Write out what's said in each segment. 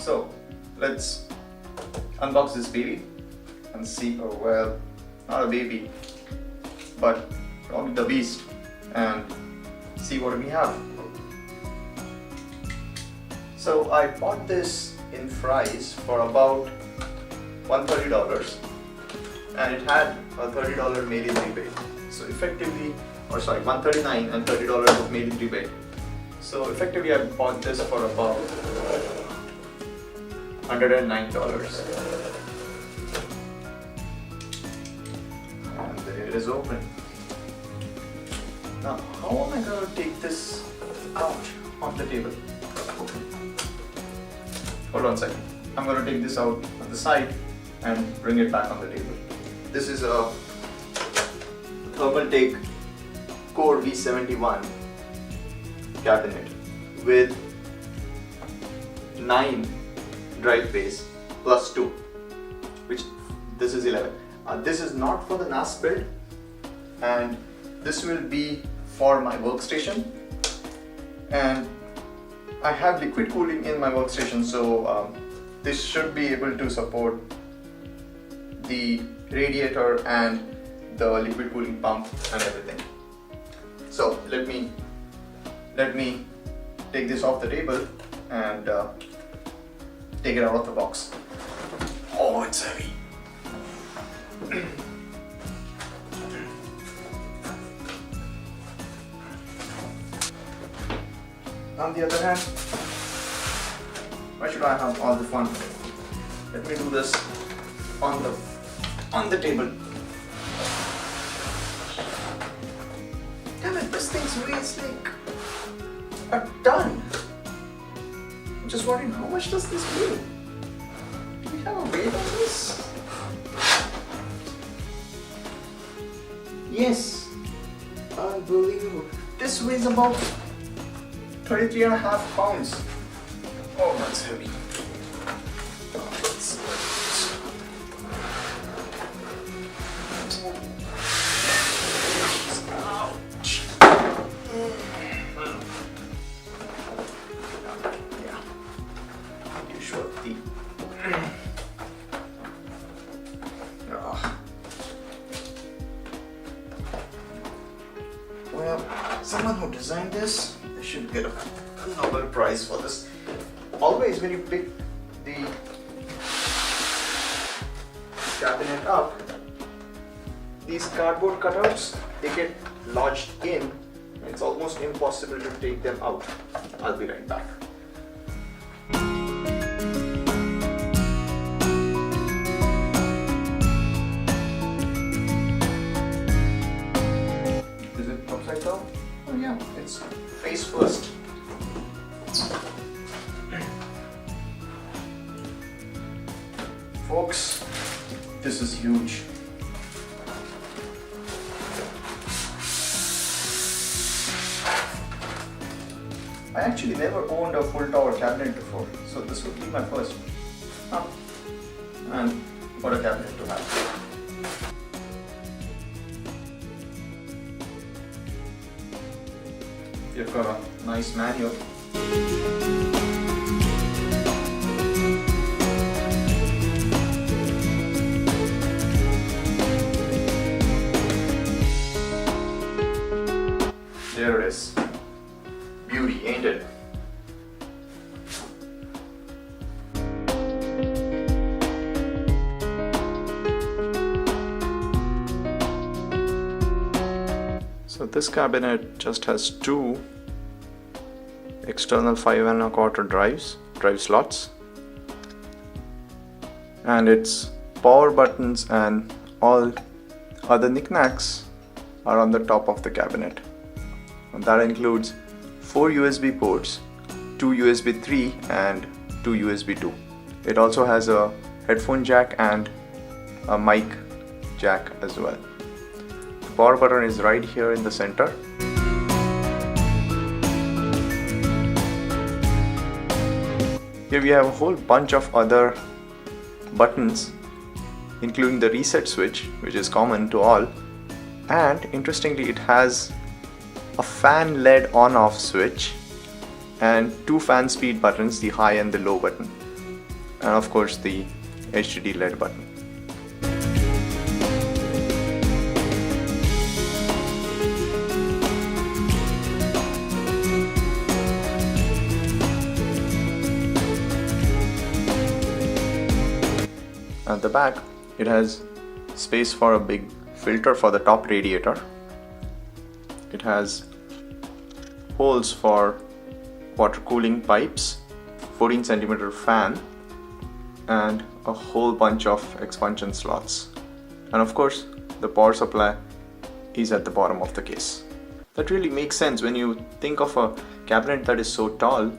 So let's unbox this baby and see, oh well, not a baby, but probably the beast, and see what we have. So I bought this in Fry's for about $130, and it had a $30 mail-in rebate. So effectively, or sorry, $139 and $30 of mail-in rebate. So effectively I bought this for about $109. And there it is open. Now, how am I going to take this out on the table? Hold on a second. I'm going to take this out on the side and bring it back on the table. This is a Thermaltake Core V71 cabinet with 9 drive bays plus 2, which this is 11. This is not for the NAS build, and this will be for my workstation, and I have liquid cooling in my workstation, so this should be able to support the radiator and the liquid cooling pump and everything. So let me take this off the table and take it out of the box. Oh, it's heavy. On the other hand, why should I have all the fun? Let me do this on the table. Damn it, this thing's weighs like a ton. I'm just wondering, how much does this weigh? Do we have a weight on this? Yes, unbelievable. This weighs about 33.5 pounds. Oh, that's heavy. Ouch. Yeah. You should the. Well, someone who designed this, they should get a Nobel Prize for this. Always when you pick the cabinet up, these cardboard cutouts, they get lodged in. It's almost impossible to take them out. I'll be right back. Is it upside down? Oh yeah, it's face first. Folks, this is huge. I actually never owned a full tower cabinet before, so this would be my first. And what a cabinet to have. You've got a nice manual. There it is. Beauty, ain't it? So this cabinet just has 2 external 5 1/4 drive slots, and its power buttons and all other knickknacks are on the top of the cabinet. And that includes 4 USB ports, 2 USB 3 and 2 USB 2. It also has a headphone jack and a mic jack as well. The power button is right here in the center. Here we have a whole bunch of other buttons, including the reset switch, which is common to all, and interestingly it has a fan LED on-off switch and 2 fan speed buttons, the high and the low button. and of course the HDD LED button. At the back, it has space for a big filter for the top radiator. It has holes for water cooling pipes, 14 centimeter fan, and a whole bunch of expansion slots. And of course, the power supply is at the bottom of the case. That really makes sense when you think of a cabinet that is so tall.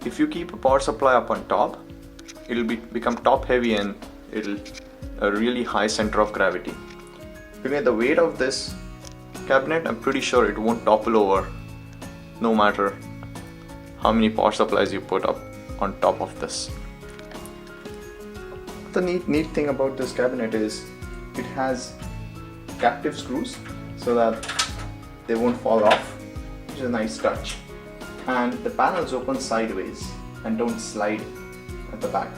If you keep a power supply up on top, it'll become top heavy and it'll a really high center of gravity. Looking at the weight of this cabinet, I'm pretty sure it won't topple over no matter how many power supplies you put up on top of this. The neat thing about this cabinet is it has captive screws so that they won't fall off, which is a nice touch. And the panels open sideways and don't slide at the back.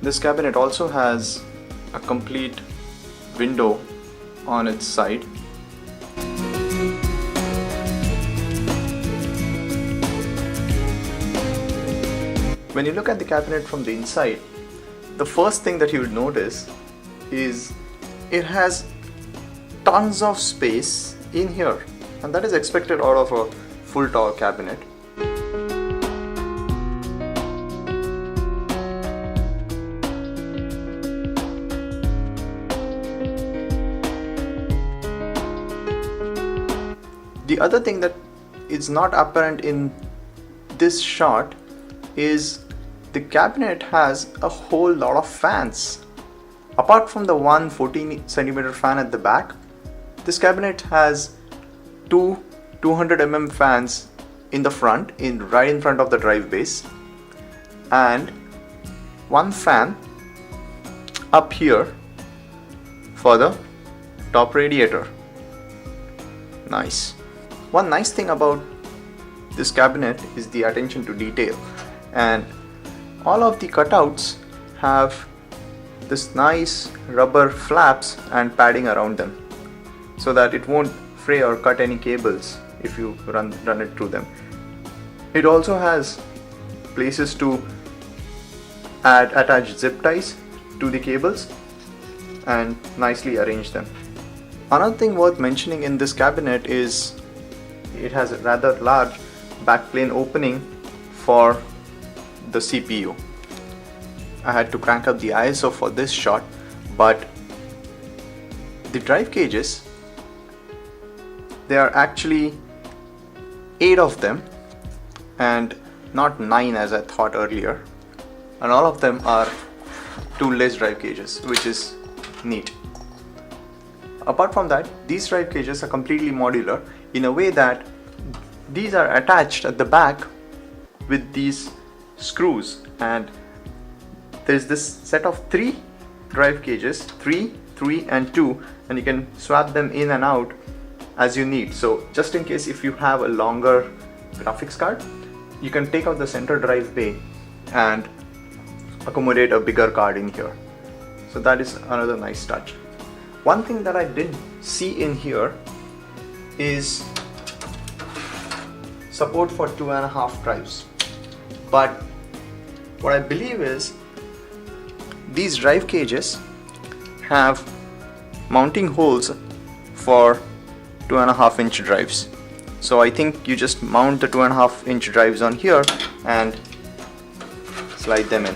This cabinet also has a complete window on its side. When you look at the cabinet from the inside, the first thing that you would notice is it has tons of space in here, and that is expected out of a full tower cabinet. The other thing that is not apparent in this shot is the cabinet has a whole lot of fans. Apart from the one 14 centimeter fan at the back, this cabinet has two 200 mm fans in the front, right in front of the drive base, and one fan up here for the top radiator. Nice. One nice thing about this cabinet is the attention to detail, and all of the cutouts have this nice rubber flaps and padding around them so that it won't fray or cut any cables if you run it through them. It also has places to attach zip ties to the cables and nicely arrange them. Another thing worth mentioning in this cabinet is it has a rather large backplane opening for the CPU. I had to crank up the ISO for this shot, but the drive cages, there are actually 8 of them and not 9 as I thought earlier, and all of them are tool-less drive cages, which is neat. Apart from that, these drive cages are completely modular in a way that these are attached at the back with these screws, and there's this set of 3 drive cages, 3, 3 and 2, and you can swap them in and out as you need. So just in case if you have a longer graphics card, you can take out the center drive bay and accommodate a bigger card in here. So that is another nice touch. One thing that I didn't see in here is support for 2.5 drives, but what I believe is these drive cages have mounting holes for 2.5 inch drives. So I think you just mount the 2.5 inch drives on here and slide them in.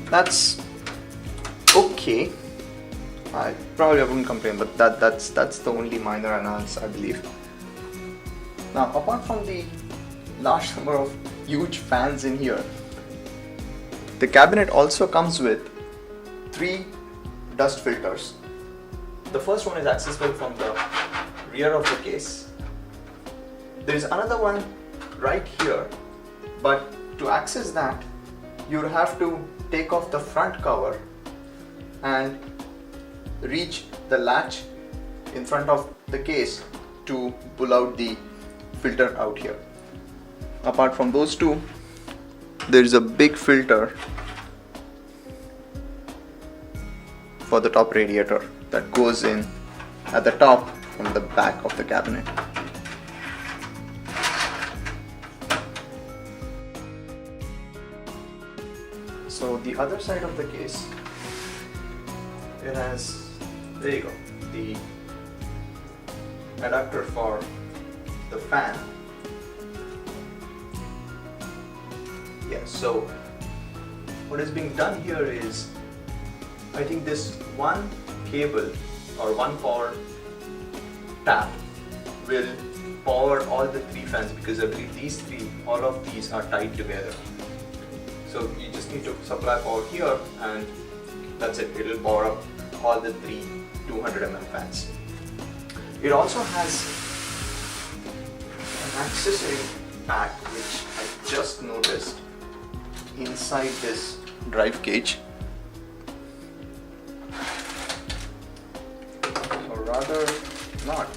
That's okay. I probably wouldn't complain, but that's the only minor annoyance I believe. Now, apart from the large number of huge fans in here, the cabinet also comes with 3 dust filters. The first one is accessible from the rear of the case. There is another one right here, but to access that, you have to take off the front cover and reach the latch in front of the case to pull out the filter out here. apart from those two, there is a big filter for the top radiator that goes in at the top from the back of the cabinet. So the other side of the case, it has, there you go, the adapter for the fan. Yeah, so what is being done here is, I think this one cable or one power tap will power all the three fans, because I believe these three, all of these are tied together. So you just need to supply power here and that's it. It will power up all the three 200 mm fans. It also has an accessory pack which I just noticed inside this drive cage. Or rather not.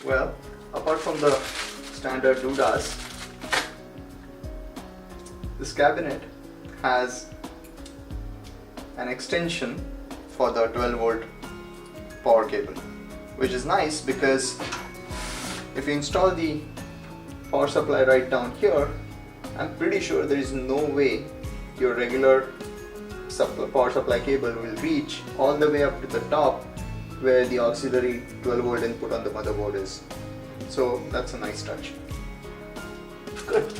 Well, apart from the standard doodads, this cabinet has an extension for the 12-volt power cable, which is nice because if you install the power supply right down here, I'm pretty sure there is no way your regular power supply cable will reach all the way up to the top where the auxiliary 12-volt input on the motherboard is. So that's a nice touch. Good.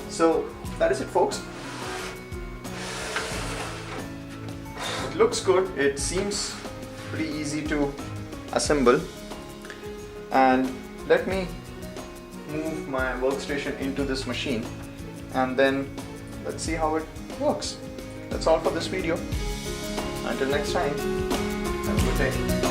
So that is it, folks. It looks good. It seems pretty easy to assemble. And let me move my workstation into this machine and then let's see how it works. That's all for this video. Until next time, have a good day.